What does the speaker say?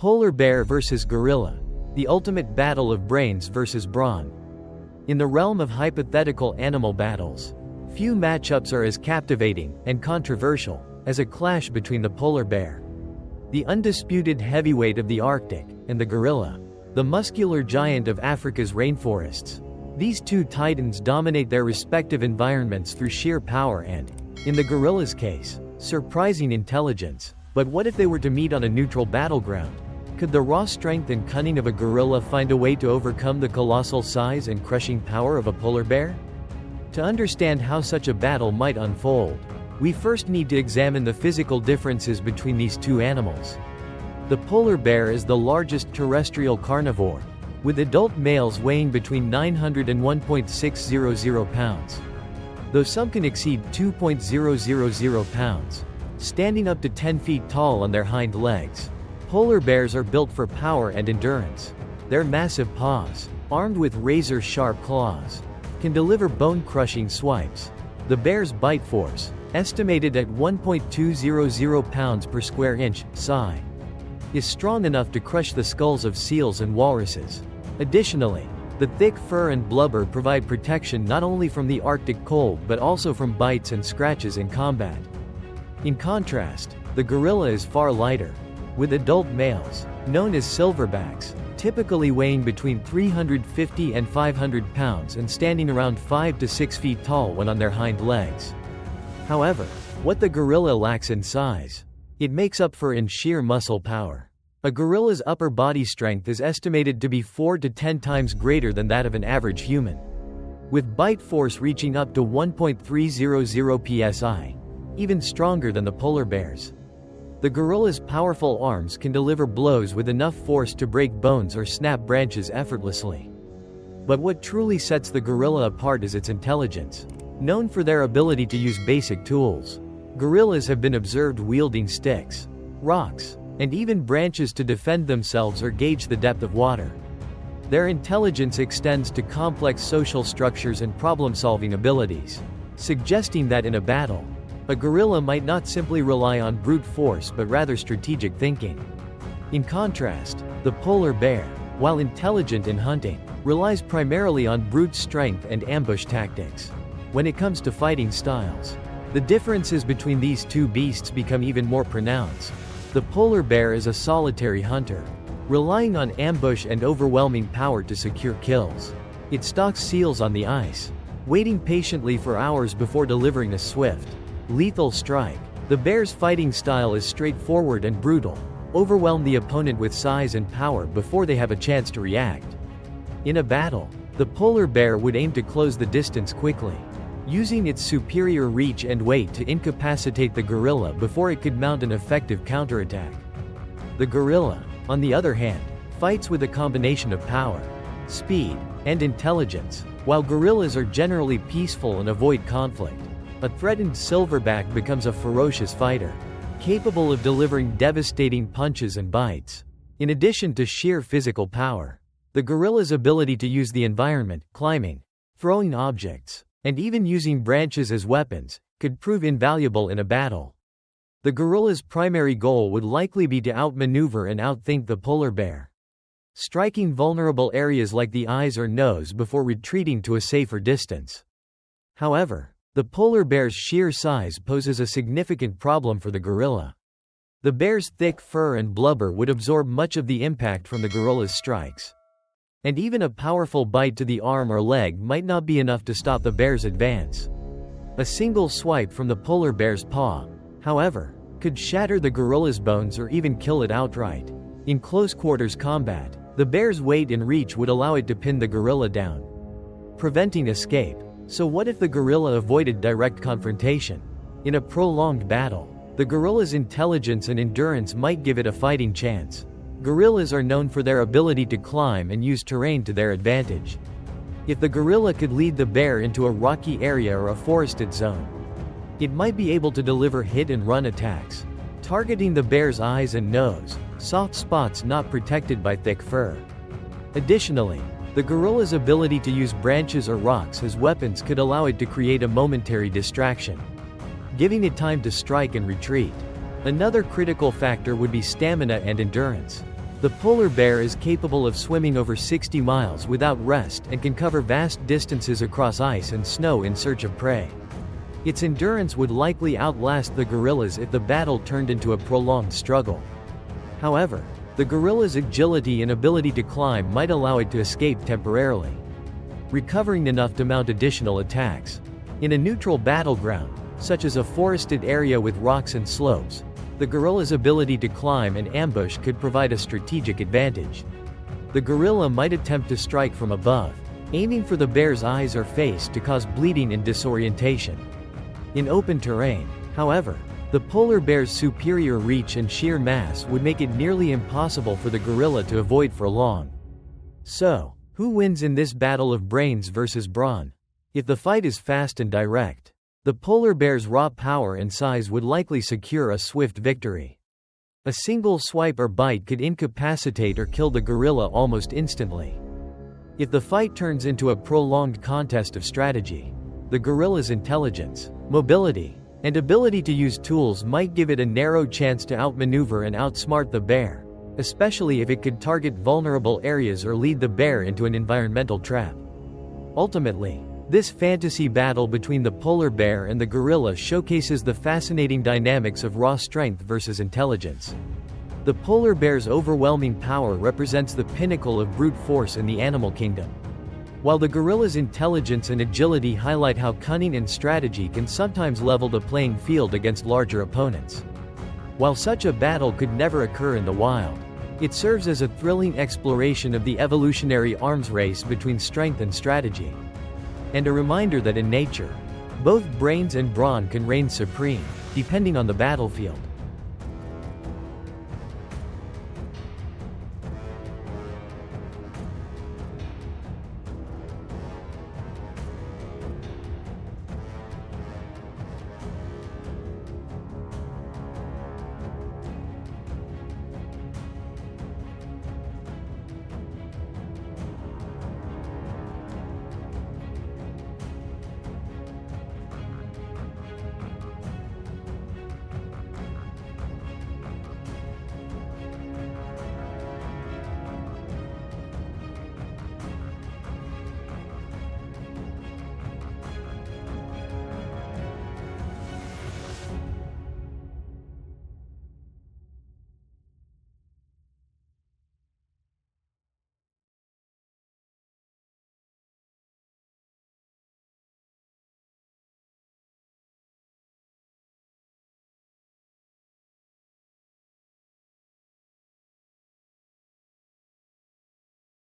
Polar bear versus gorilla. The ultimate battle of brains versus brawn. In the realm of hypothetical animal battles, few matchups are as captivating and controversial as a clash between the polar bear, the undisputed heavyweight of the Arctic, and the gorilla, the muscular giant of Africa's rainforests. These two titans dominate their respective environments through sheer power and, in the gorilla's case, surprising intelligence. But what if they were to meet on a neutral battleground? Could the raw strength and cunning of a gorilla find a way to overcome the colossal size and crushing power of a polar bear? To understand how such a battle might unfold, we first need to examine the physical differences between these two animals. The polar bear is the largest terrestrial carnivore, with adult males weighing between 900 and 1.600 pounds, though some can exceed 2.000 pounds, standing up to 10 feet tall on their hind legs. Polar bears are built for power and endurance. Their massive paws, armed with razor-sharp claws, can deliver bone-crushing swipes. The bear's bite force, estimated at 1.200 pounds per square inch, psi, is strong enough to crush the skulls of seals and walruses. Additionally, the thick fur and blubber provide protection not only from the Arctic cold but also from bites and scratches in combat. In contrast, the gorilla is far lighter, with adult males, known as silverbacks, typically weighing between 350 and 500 pounds and standing around 5 to 6 feet tall when on their hind legs. However, what the gorilla lacks in size, it makes up for in sheer muscle power. A gorilla's upper body strength is estimated to be 4 to 10 times greater than that of an average human, with bite force reaching up to 1.300 psi, even stronger than the polar bears. The gorilla's powerful arms can deliver blows with enough force to break bones or snap branches effortlessly. But what truly sets the gorilla apart is its intelligence. Known for their ability to use basic tools, gorillas have been observed wielding sticks, rocks, and even branches to defend themselves or gauge the depth of water. Their intelligence extends to complex social structures and problem-solving abilities, suggesting that in a battle, a gorilla might not simply rely on brute force but rather strategic thinking. In contrast, the polar bear, while intelligent in hunting, relies primarily on brute strength and ambush tactics. When it comes to fighting styles, the differences between these two beasts become even more pronounced. The polar bear is a solitary hunter, relying on ambush and overwhelming power to secure kills. It stalks seals on the ice, waiting patiently for hours before delivering a swift, lethal strike. The bear's fighting style is straightforward and brutal. Overwhelm the opponent with size and power before they have a chance to react. In a battle, the polar bear would aim to close the distance quickly, using its superior reach and weight to incapacitate the gorilla before it could mount an effective counterattack. The gorilla, on the other hand, fights with a combination of power, speed, and intelligence. While gorillas are generally peaceful and avoid conflict, a threatened silverback becomes a ferocious fighter, capable of delivering devastating punches and bites. In addition to sheer physical power, the gorilla's ability to use the environment, climbing, throwing objects, and even using branches as weapons, could prove invaluable in a battle. The gorilla's primary goal would likely be to outmaneuver and outthink the polar bear, striking vulnerable areas like the eyes or nose before retreating to a safer distance. However, the polar bear's sheer size poses a significant problem for the gorilla. The bear's thick fur and blubber would absorb much of the impact from the gorilla's strikes, and even a powerful bite to the arm or leg might not be enough to stop the bear's advance. A single swipe from the polar bear's paw, however, could shatter the gorilla's bones or even kill it outright. In close-quarters combat, the bear's weight and reach would allow it to pin the gorilla down, preventing escape. So what if the gorilla avoided direct confrontation? In a prolonged battle, the gorilla's intelligence and endurance might give it a fighting chance. Gorillas are known for their ability to climb and use terrain to their advantage. If the gorilla could lead the bear into a rocky area or a forested zone, it might be able to deliver hit-and-run attacks, targeting the bear's eyes and nose, soft spots not protected by thick fur. Additionally, the gorilla's ability to use branches or rocks as weapons could allow it to create a momentary distraction, giving it time to strike and retreat. Another critical factor would be stamina and endurance. The polar bear is capable of swimming over 60 miles without rest and can cover vast distances across ice and snow in search of prey. Its endurance would likely outlast the gorillas if the battle turned into a prolonged struggle. However, the gorilla's agility and ability to climb might allow it to escape temporarily, recovering enough to mount additional attacks. In a neutral battleground, such as a forested area with rocks and slopes, the gorilla's ability to climb and ambush could provide a strategic advantage. The gorilla might attempt to strike from above, aiming for the bear's eyes or face to cause bleeding and disorientation. In open terrain, however, the polar bear's superior reach and sheer mass would make it nearly impossible for the gorilla to avoid for long. So, who wins in this battle of brains versus brawn? If the fight is fast and direct, the polar bear's raw power and size would likely secure a swift victory. A single swipe or bite could incapacitate or kill the gorilla almost instantly. If the fight turns into a prolonged contest of strategy, the gorilla's intelligence, mobility, and ability to use tools might give it a narrow chance to outmaneuver and outsmart the bear, especially if it could target vulnerable areas or lead the bear into an environmental trap. Ultimately, this fantasy battle between the polar bear and the gorilla showcases the fascinating dynamics of raw strength versus intelligence. The polar bear's overwhelming power represents the pinnacle of brute force in the animal kingdom, while the gorilla's intelligence and agility highlight how cunning and strategy can sometimes level the playing field against larger opponents. While such a battle could never occur in the wild, it serves as a thrilling exploration of the evolutionary arms race between strength and strategy, and a reminder that in nature, both brains and brawn can reign supreme, depending on the battlefield.